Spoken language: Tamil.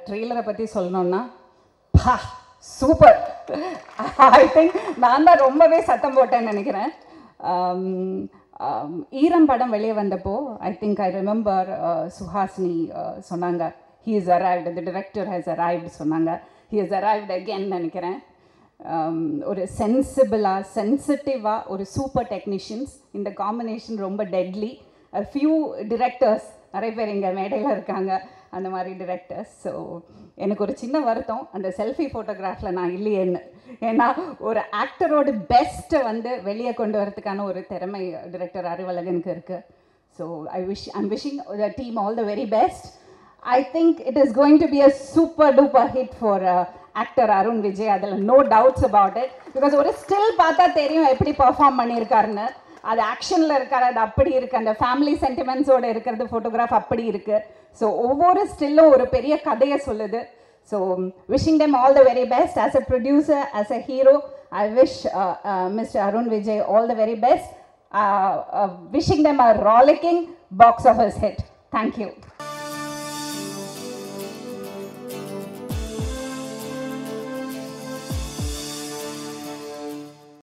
ட்ரெய்லரை பற்றி சொல்லணுன்னா பா சூப்பர். ஐ திங்க் நான் தான் ரொம்பவே சத்தம் போட்டேன்னு நினைக்கிறேன். ஈரம் படம் வெளியே வந்தப்போ I think I remember Suhasini சொன்னாங்க he is arrived, the director has arrived சொன்னாங்க. he has arrived again நினைக்கிறேன். ஒரு சென்சிபிளாக சென்சிட்டிவாக ஒரு சூப்பர் டெக்னீஷியன்ஸ், இந்த காம்பினேஷன் ரொம்ப டெட்லி. ஃபியூ டிரெக்டர்ஸ் நிறைய பேர் இங்கே மேடையில் இருக்காங்க அந்த மாதிரி டிரெக்டர்ஸ். ஸோ எனக்கு ஒரு சின்ன வருத்தம் அந்த செல்ஃபி ஃபோட்டோகிராஃபில் நான் இல்லையேன்னு. ஏன்னா ஒரு ஆக்டரோட பெஸ்ட்டை வந்து வெளியே கொண்டு வரதுக்கான ஒரு திறமை டிரெக்டர் அறிவழகனுக்கு இருக்குது. So I'm wishing the team all the very best. I think it is going to be a super duper hit for actor Arun Vijay. அதில் no doubts about it. Because ஒரு ஸ்டில் பார்த்தா தெரியும் எப்படி பர்ஃபார்ம் பண்ணியிருக்காருன்னு. அது ஆக்ஷனில் இருக்காரு, அது அப்படி இருக்குது. அந்த ஃபேமிலி சென்டிமெண்ட்ஸோடு இருக்கிறது ஃபோட்டோகிராஃப் அப்படி இருக்குது. ஸோ ஒவ்வொரு ஸ்டில்லும் ஒரு பெரிய கதையை சொல்லுது. So wishing them all the very best. As a producer, as a hero, I wish Mr. Arun Vijay all the very best. Wishing them a rollicking box office hit. Thank you.